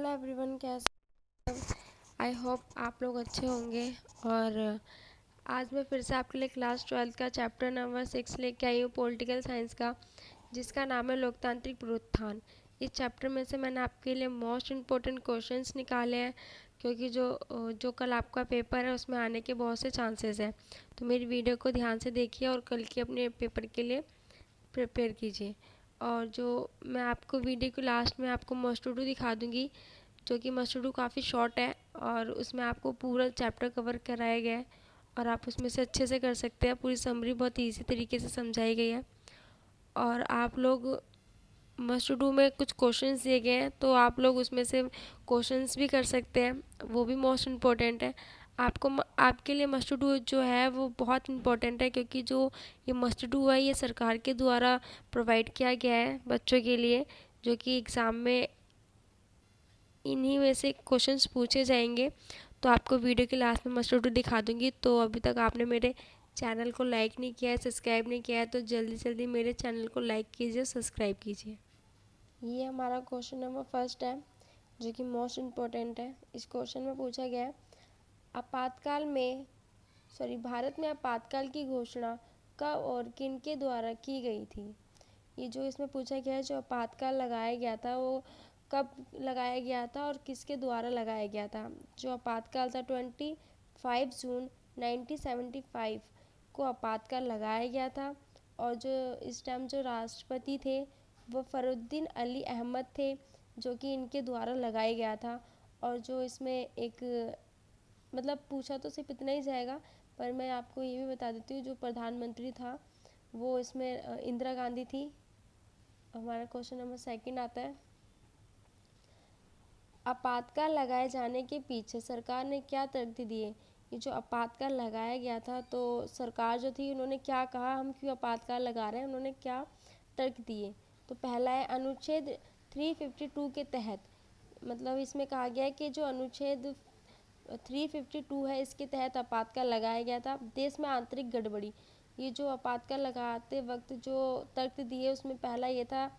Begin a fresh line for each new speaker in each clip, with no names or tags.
Hello everyone, कैसे? I hope आप लोग अच्छे होंगे। और आज मैं फिर से आपके लिए क्लास 12 का चैप्टर नंबर 6 लेके आई हूँ, पॉलिटिकल साइंस का, जिसका नाम है लोकतांत्रिक पुनरुत्थान। इस चैप्टर में से मैंने आपके लिए मोस्ट इम्पोर्टेंट क्वेश्चंस निकाले हैं, क्योंकि जो कल आपका पेपर है उसमें आने के बहुत से चांसेस हैं। तो मेरी वीडियो को ध्यान से देखिए और कल के अपने पेपर के लिए प्रिपेयर कीजिए। और जो मैं आपको वीडियो के लास्ट में आपको मस्ट टू डू दिखा दूँगी, जो कि मस्ट टू डू काफ़ी शॉर्ट है और उसमें आपको पूरा चैप्टर कवर कराया गया है और आप उसमें से अच्छे से कर सकते हैं। पूरी समरी बहुत ईजी तरीके से समझाई गई है। और आप लोग मस्ट टू डू में कुछ क्वेश्चंस दिए गए हैं, तो आप लोग उसमें से क्वेश्चंस भी कर सकते हैं, वो भी मोस्ट इम्पोर्टेंट है। आपके लिए मस्ट टू डू जो है वो बहुत इम्पोर्टेंट है, क्योंकि जो ये मस्ट डू है ये सरकार के द्वारा प्रोवाइड किया गया है बच्चों के लिए, जो कि एग्ज़ाम में इन्हीं में से क्वेश्चंस पूछे जाएंगे। तो आपको वीडियो के लास्ट में मस्ट टू दिखा दूंगी। तो अभी तक आपने मेरे चैनल को लाइक नहीं किया है, सब्सक्राइब नहीं किया है, तो जल्दी जल्दी मेरे चैनल को लाइक कीजिए, सब्सक्राइब कीजिए। ये हमारा क्वेश्चन नंबर फर्स्ट है, जो कि मोस्ट इम्पोर्टेंट है। इस क्वेश्चन में पूछा गया है, आपातकाल में भारत में आपातकाल की घोषणा कब और किन के द्वारा की गई थी। ये जो इसमें पूछा गया है, जो आपातकाल लगाया गया था वो कब लगाया गया था और किसके द्वारा लगाया गया था। जो आपातकाल था 25 जून 1975 को आपातकाल लगाया गया था। और जो इस टाइम जो राष्ट्रपति थे वो फरुद्दीन अली अहमद थे, जो कि इनके द्वारा लगाया गया था। और जो इसमें एक पूछा तो सिर्फ इतना ही जाएगा, पर मैं आपको ये भी बता देती हूँ, जो प्रधानमंत्री था वो इसमें इंदिरा गांधी थी। हमारा क्वेश्चन नंबर सेकंड आता है, आपातकाल लगाए जाने के पीछे सरकार ने क्या तर्क दिए। ये जो आपातकाल लगाया गया था, तो सरकार जो थी उन्होंने क्या कहा, हम क्यों आपातकाल लगा रहे हैं, उन्होंने क्या तर्क दिए। तो पहला है अनुच्छेद 352 के तहत, इसमें कहा गया है कि जो अनुच्छेद 352 है इसके तहत आपातकाल लगाया गया था। देश में आंतरिक गड़बड़ी, ये जो आपातकाल लगाते वक्त जो तर्क दिए उसमें पहला ये था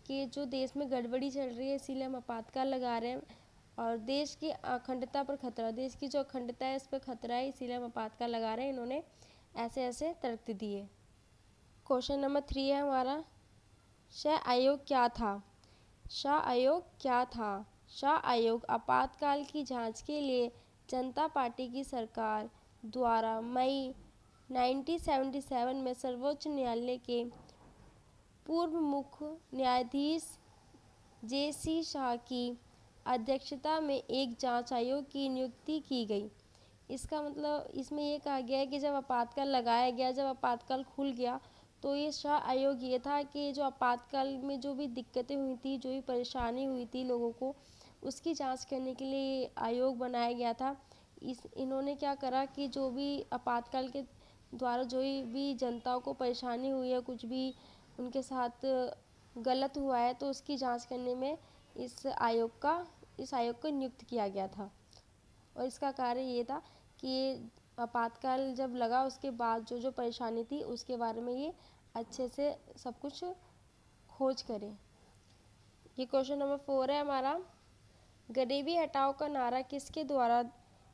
कि जो देश में गड़बड़ी चल रही है इसीलिए हम आपातकाल लगा रहे हैं, और देश की अखंडता पर खतरा, देश की जो अखंडता है इस पर खतरा है, इसीलिए हम आपातकाल लगा रहे हैं। इन्होंने ऐसे ऐसे तर्क दिए। क्वेश्चन नंबर 3 है हमारा, शाह आयोग क्या था। शाह आयोग क्या था। शाह आयोग आपातकाल की जांच के लिए जनता पार्टी की सरकार द्वारा मई 1977 में सर्वोच्च न्यायालय के पूर्व मुख्य न्यायाधीश जे.सी. शाह की अध्यक्षता में एक जांच आयोग की नियुक्ति की गई। इसका इसमें ये कहा गया है कि जब आपातकाल लगाया गया, जब आपातकाल खुल गया, तो ये शाह आयोग ये था कि जो आपातकाल में जो भी दिक्कतें हुई थी, जो भी परेशानी हुई थी लोगों को, उसकी जांच करने के लिए आयोग बनाया गया था। इन्होंने क्या करा कि जो भी आपातकाल के द्वारा जो भी जनता को परेशानी हुई है, कुछ भी उनके साथ गलत हुआ है, तो उसकी जांच करने में इस आयोग को नियुक्त किया गया था। और इसका कार्य ये था कि आपातकाल जब लगा उसके बाद जो जो परेशानी थी उसके बारे में ये अच्छे से सब कुछ खोज करें। ये क्वेश्चन नंबर 4 है हमारा, गरीबी हटाओ का नारा किसके द्वारा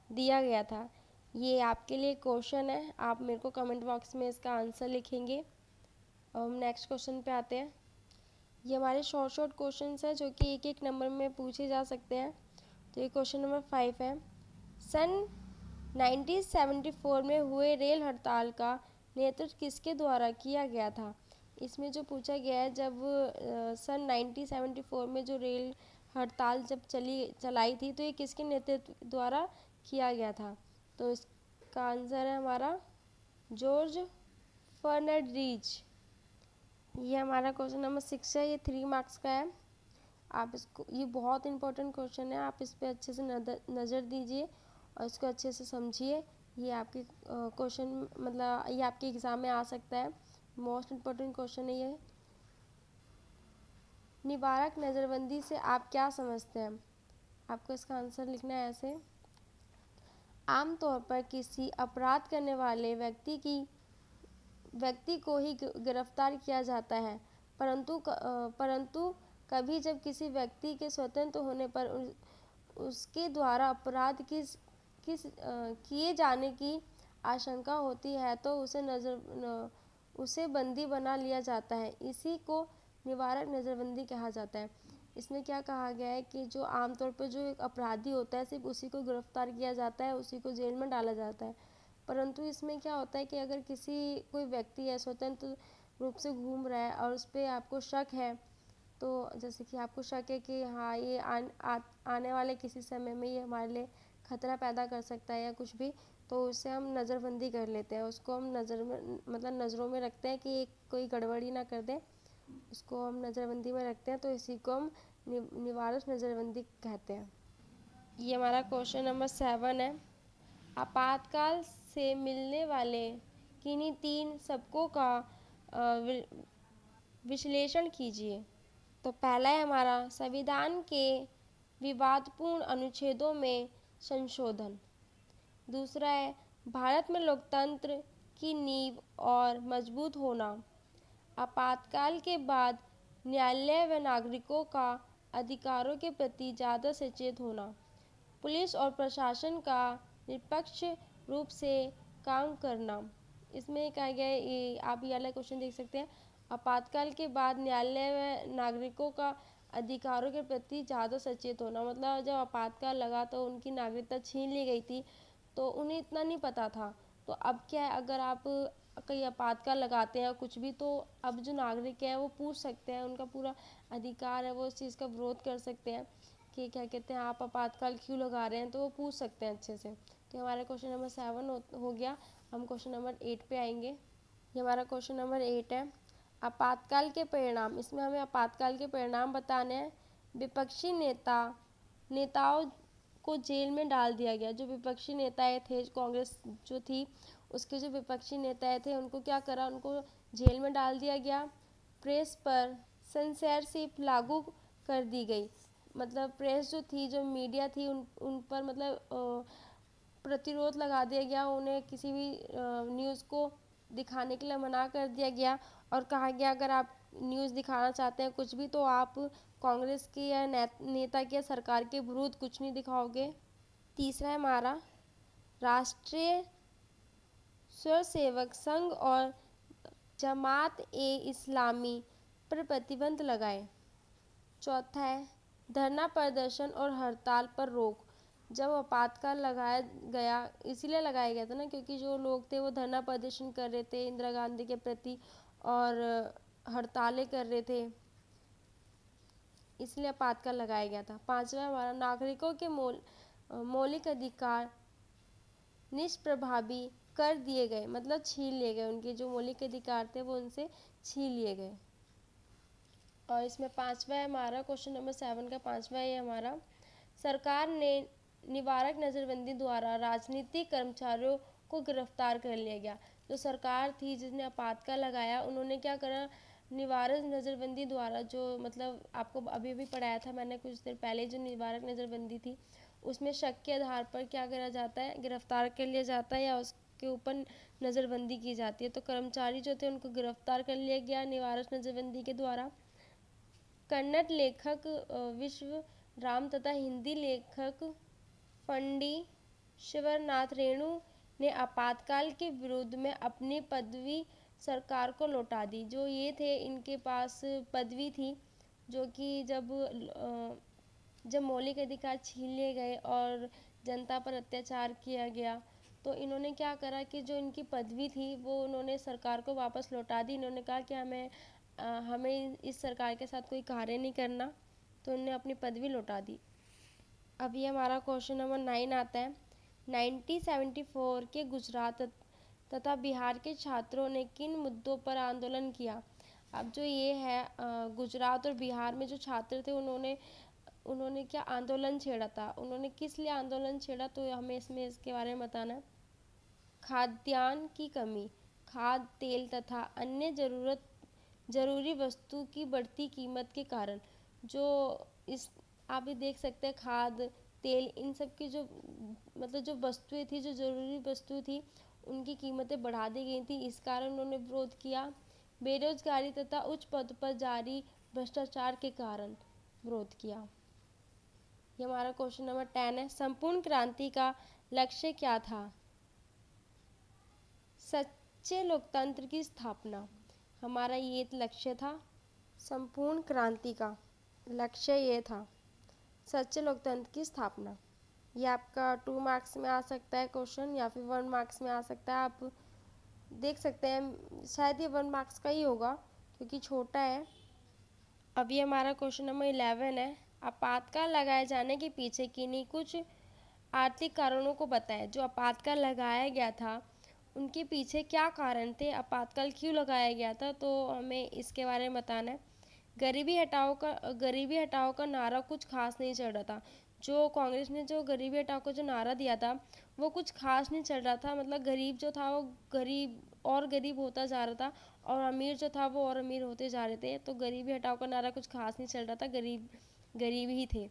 दिया गया था। ये आपके लिए क्वेश्चन है, आप मेरे को कमेंट बॉक्स में इसका आंसर लिखेंगे। अब हम नेक्स्ट क्वेश्चन पे आते हैं। ये हमारे शॉर्ट शॉर्ट क्वेश्चंस हैं जो कि एक एक नंबर में पूछे जा सकते हैं। तो ये क्वेश्चन नंबर 5 है, सन 1974 में हुए रेल हड़ताल का नेतृत्व किसके द्वारा किया गया था। इसमें जो पूछा गया है, जब सन 1974 में जो रेल हड़ताल जब चलाई थी, तो ये किसके नेतृत्व द्वारा किया गया था। तो इसका आंसर है हमारा जॉर्ज फर्नांडीज। ये हमारा क्वेश्चन नंबर 6 है, ये 3 मार्क्स का है। आप इसको, ये बहुत इंपॉर्टेंट क्वेश्चन है, आप इस पर अच्छे से नज़र दीजिए और इसको अच्छे से समझिए। ये आपके क्वेश्चन ये आपके एग्ज़ाम में आ सकता है, मोस्ट इम्पोर्टेंट क्वेश्चन है ये। निवारक नज़रबंदी से आप क्या समझते हैं। आपको इसका आंसर लिखना है ऐसे, आमतौर पर किसी अपराध करने वाले व्यक्ति को ही गिरफ्तार किया जाता है, परंतु कभी जब किसी व्यक्ति के स्वतंत्र होने पर उसके द्वारा अपराध किए जाने की आशंका होती है तो उसे बंदी बना लिया जाता है। इसी को निवारक नज़रबंदी कहा जाता है। इसमें क्या कहा गया है कि जो आमतौर पर जो एक अपराधी होता है सिर्फ उसी को गिरफ्तार किया जाता है, उसी को जेल में डाला जाता है। परंतु इसमें क्या होता है कि अगर कोई व्यक्ति है स्वतंत्र रूप से घूम रहा है और उस पर आपको शक है, तो जैसे कि आपको शक है कि हाँ ये आने वाले किसी समय में ये हमारे लिए खतरा पैदा कर सकता है या कुछ भी, तो उससे हम नज़रबंदी कर लेते हैं। उसको हम नज़रों में रखते हैं कि कोई गड़बड़ी ना कर दे, उसको हम नज़रबंदी में रखते हैं। तो इसी को हम निवारक नज़रबंदी कहते हैं। ये हमारा क्वेश्चन नंबर 7 है। आपातकाल से मिलने वाले किन्हीं 3 सबकों का विश्लेषण कीजिए। तो पहला है हमारा संविधान के विवादपूर्ण अनुच्छेदों में संशोधन। दूसरा है भारत में लोकतंत्र की नींव और मजबूत होना। आपातकाल के बाद न्यायालय व नागरिकों का अधिकारों के प्रति ज़्यादा सचेत होना। पुलिस और प्रशासन का निष्पक्ष रूप से काम करना। इसमें कहा गया है, आप ये वाला क्वेश्चन देख सकते हैं, आपातकाल के बाद न्यायालय व नागरिकों का अधिकारों के प्रति ज़्यादा सचेत होना। मतलब जब आपातकाल लगा तो उनकी नागरिकता छीन ली गई थी, तो उन्हें इतना नहीं पता था। तो अब क्या है, अगर आप कहीं आपातकाल लगाते हैं कुछ भी, तो अब जो नागरिक है वो पूछ सकते हैं, उनका पूरा अधिकार है, वो उस चीज़ का विरोध कर सकते हैं कि क्या कहते हैं आप आपातकाल क्यों लगा रहे हैं, तो वो पूछ सकते हैं अच्छे से। तो हमारा क्वेश्चन नंबर 7 हो गया। हम क्वेश्चन नंबर 8 पे आएंगे। ये हमारा क्वेश्चन नंबर 8 है, आपातकाल के परिणाम। इसमें हमें आपातकाल के परिणाम बताने हैं। विपक्षी नेताओं को जेल में डाल दिया गया। जो विपक्षी नेताएं थे, कांग्रेस जो थी उसके जो विपक्षी नेताएं थे उनको क्या करा, उनको जेल में डाल दिया गया। प्रेस पर सेंसरशिप लागू कर दी गई। मतलब प्रेस जो थी, जो मीडिया थी, उन पर मतलब प्रतिरोध लगा दिया गया। उन्हें किसी भी न्यूज़ को दिखाने के लिए मना कर दिया गया और कहा गया अगर आप न्यूज़ दिखाना चाहते हैं कुछ भी, तो आप कांग्रेस की या नेता की या सरकार के विरुद्ध कुछ नहीं दिखाओगे। तीसरा है हमारा राष्ट्रीय स्वयंसेवक संघ और जमात ए इस्लामी पर प्रतिबंध लगाए। चौथा है धरना प्रदर्शन और हड़ताल पर रोक। जब आपातकाल लगाया गया, इसीलिए लगाया गया था ना, क्योंकि जो लोग थे वो धरना प्रदर्शन कर रहे थे इंदिरा गांधी के प्रति और हड़तालें कर रहे थे, इसलिए आपातकाल लगाया गया था। पांचवा हमारा नागरिकों के मौलिक अधिकार निष्प्रभावी कर दिए गए। मतलब छीन लिए गए, उनके जो मौलिक अधिकार थे वो उनसे छीन लिए गए। और इसमें पांचवा है हमारा क्वेश्चन नंबर 7 का पांचवा है हमारा, सरकार ने निवारक नज़रबंदी द्वारा राजनीतिक कर्मचारियों को गिरफ्तार कर लिया गया। जो सरकार थी जिसने आपातकाल लगाया, उन्होंने क्या करा, निवारक नज़रबंदी द्वारा, जो मतलब आपको अभी भी पढ़ाया था मैंने कुछ देर पहले, जो निवारक नज़रबंदी थी उसमें शक के आधार पर क्या करा जाता है, गिरफ्तार कर लिया जाता है या उसके ऊपर नज़रबंदी की जाती है। तो कर्मचारी जो थे उनको गिरफ्तार कर लिया गया निवारक नज़रबंदी के द्वारा। कन्नड़ लेखक विश्व राम तथा हिंदी लेखक फंडी शिवरनाथ रेणु ने आपातकाल के विरोध में अपनी पदवी सरकार को लौटा दी। जो ये थे, इनके पास पदवी थी, जो कि जब मौलिक अधिकार छीन लिए गए और जनता पर अत्याचार किया गया, तो इन्होंने क्या करा कि जो इनकी पदवी थी वो उन्होंने सरकार को वापस लौटा दी। इन्होंने कहा कि हमें इस सरकार के साथ कोई कार्य नहीं करना, तो इन्होंने अपनी पदवी लौटा दी। अब ये हमारा क्वेश्चन नंबर 9 आता है। 1974 के गुजरात तथा बिहार के छात्रों ने किन मुद्दों पर आंदोलन किया। अब जो ये है गुजरात और बिहार में जो छात्र थे उन्होंने क्या आंदोलन छेड़ा था, उन्होंने किस लिए आंदोलन छेड़ा, तो हमें इसके बारे में बताना है। खाद्यान्न की कमी, खाद, तेल तथा अन्य जरूरी वस्तु की बढ़ती कीमत के कारण। जो इस आप भी देख सकते हैं, खाद, तेल, इन सब की जो मतलब जो वस्तुएं थी, जो ज़रूरी वस्तु थी, उनकी कीमतें बढ़ा दी गई थी। इस कारण उन्होंने विरोध किया। बेरोजगारी तथा उच्च पद पर जारी भ्रष्टाचार के कारण विरोध किया। ये हमारा क्वेश्चन नंबर 10 है। संपूर्ण क्रांति का लक्ष्य क्या था? सच्चे लोकतंत्र की स्थापना, हमारा ये लक्ष्य था। संपूर्ण क्रांति का लक्ष्य ये था सच्चे लोकतंत्र की स्थापना। ये आपका 2 मार्क्स में आ सकता है क्वेश्चन, या फिर 1 मार्क्स में आ सकता है। आप देख सकते हैं, शायद ये 1 मार्क्स का ही होगा क्योंकि छोटा है। अब ये हमारा क्वेश्चन नंबर 11 है। आपातकाल लगाए जाने के पीछे किन्हीं कुछ आर्थिक कारणों को बताएं। जो आपातकाल लगाया गया था उनके पीछे क्या कारण थे, आपातकाल क्यों लगाया गया था, तो हमें इसके बारे में बताना है। गरीबी हटाओ का नारा कुछ खास नहीं चल रहा था। जो कांग्रेस ने जो गरीबी हटाओ का जो नारा दिया था वो कुछ खास नहीं चल रहा था। मतलब गरीब जो था वो गरीब और गरीब होता जा रहा था, और अमीर जो था वो और अमीर होते जा रहे थे। तो गरीबी हटाओ का नारा कुछ खास नहीं चल रहा था, गरीब गरीब ही थे।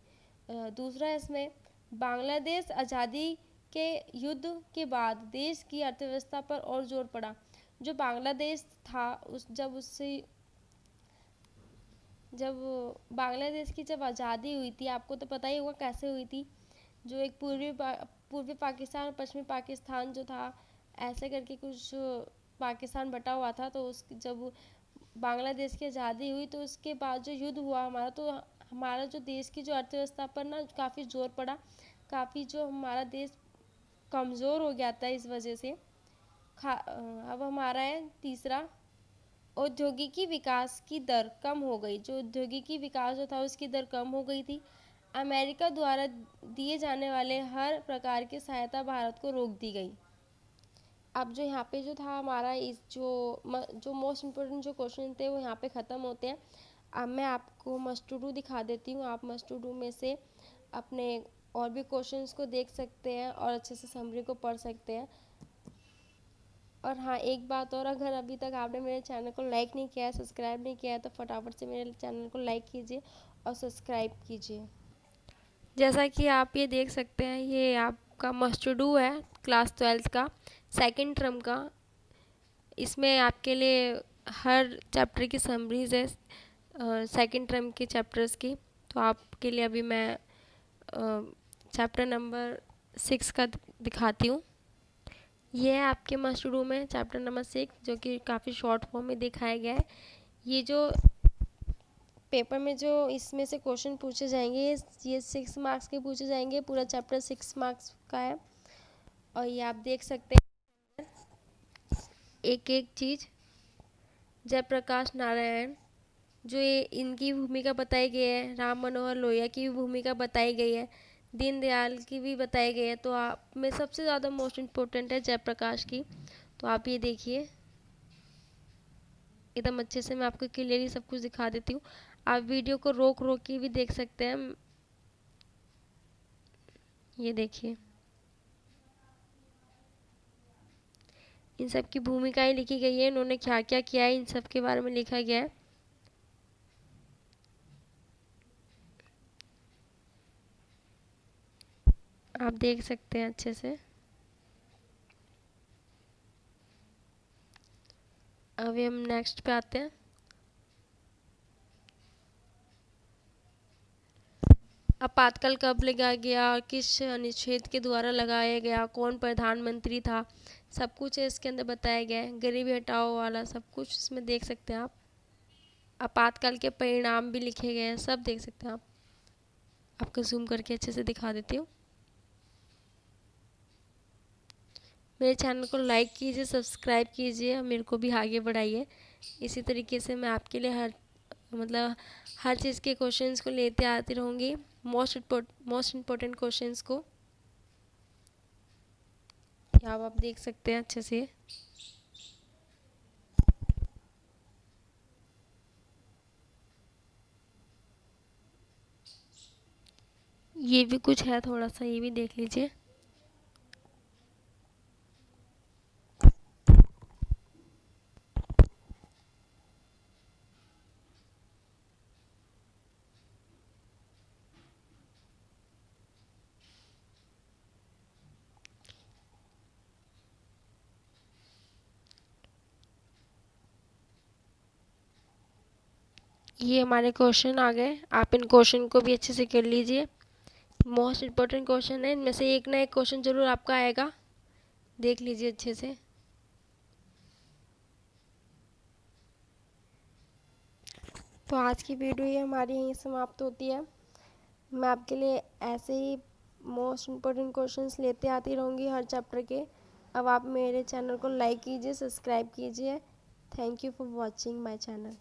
दूसरा इसमें, बांग्लादेश आज़ादी के युद्ध के बाद देश की अर्थव्यवस्था पर और जोर पड़ा। जो बांग्लादेश था जब बांग्लादेश की जब आज़ादी हुई थी, आपको तो पता ही होगा कैसे हुई थी। जो एक पूर्वी पाकिस्तान और पश्चिमी पाकिस्तान जो था, ऐसे करके कुछ पाकिस्तान बटा हुआ था। तो उस जब बांग्लादेश की आज़ादी हुई तो उसके बाद जो युद्ध हुआ हमारा, तो हमारा जो देश की जो अर्थव्यवस्था पर ना काफ़ी जोर पड़ा। काफ़ी जो हमारा देश कमज़ोर हो गया था इस वजह से। अब हमारा है तीसरा, औद्योगिकी विकास की दर कम हो गई। जो औद्योगिकी विकास जो था उसकी दर कम हो गई थी। अमेरिका द्वारा दिए जाने वाले हर प्रकार की सहायता भारत को रोक दी गई। अब जो यहाँ पे जो था हमारा इस जो मोस्ट इम्पोर्टेंट जो क्वेश्चन थे वो यहाँ पे ख़त्म होते हैं। अब मैं आपको मस्ट टू डू दिखा देती हूँ। आप मस्ट टू डू में से अपने और भी क्वेश्चंस को देख सकते हैं और अच्छे से समरी को पढ़ सकते हैं। और हाँ, एक बात और, अगर अभी तक आपने मेरे चैनल को लाइक नहीं किया है, सब्सक्राइब नहीं किया है, तो फटाफट से मेरे चैनल को लाइक कीजिए और सब्सक्राइब कीजिए। जैसा कि आप ये देख सकते हैं, ये आपका मस्ट टू डू है क्लास 12 का सेकंड टर्म का। इसमें आपके लिए हर चैप्टर की समरीज है सेकंड टर्म के चैप्टर्स की। तो आपके लिए अभी मैं चैप्टर नंबर 6 का दिखाती हूँ। ये है आपके मस्ट टू डू में चैप्टर नंबर 6, जो कि काफ़ी शॉर्ट फॉर्म में दिखाया गया है। ये जो पेपर में जो इसमें से क्वेश्चन पूछे जाएंगे, ये 6 मार्क्स के पूछे जाएंगे। पूरा चैप्टर 6 मार्क्स का है। और ये आप देख सकते हैं एक एक चीज़। जयप्रकाश नारायण, जो ये इनकी भूमिका बताई गई है। राम मनोहर लोहिया की भी भूमिका बताई गई है। दीनदयाल की भी बताई गई है। तो आप में सबसे ज़्यादा मोस्ट इम्पोर्टेंट है जयप्रकाश की। तो आप ये देखिए, एकदम अच्छे से मैं आपको क्लियरली सब कुछ दिखा देती हूँ। आप वीडियो को रोक रोक के भी देख सकते हैं। ये देखिए, इन सब की भूमिकाएं लिखी गई है, इन्होंने क्या क्या किया है इन सब के बारे में लिखा गया है। आप देख सकते हैं अच्छे से। अभी हम नेक्स्ट पे आते हैं। आपातकाल कब लगाया गया, किस अनुच्छेद के द्वारा लगाया गया, कौन प्रधानमंत्री था, सब कुछ है इसके अंदर बताया गया है। गरीबी हटाओ वाला सब कुछ इसमें देख सकते हैं आप। आपातकाल के परिणाम भी लिखे गए हैं, सब देख सकते हैं आप। आपको जूम करके अच्छे से दिखा देती हूँ। मेरे चैनल को लाइक कीजिए, सब्सक्राइब कीजिए, मेरे को भी आगे बढ़ाइए। इसी तरीके से मैं आपके लिए हर चीज़ के क्वेश्चंस को लेते आती रहूँगी, मोस्ट इम्पोर्टेंट क्वेश्चंस को। अब आप देख सकते हैं अच्छे से। ये भी कुछ है, थोड़ा सा ये भी देख लीजिए। ये हमारे क्वेश्चन आ गए, आप इन क्वेश्चन को भी अच्छे से कर लीजिए। मोस्ट इम्पोर्टेंट क्वेश्चन है, इनमें से एक ना एक क्वेश्चन जरूर आपका आएगा, देख लीजिए अच्छे से। तो आज की वीडियो ये हमारी यहीं समाप्त होती है। मैं आपके लिए ऐसे ही मोस्ट इम्पोर्टेंट क्वेश्चंस लेते आती रहूँगी हर चैप्टर के। अब आप मेरे चैनल को लाइक कीजिए, सब्सक्राइब कीजिए। Thank you for watching my channel.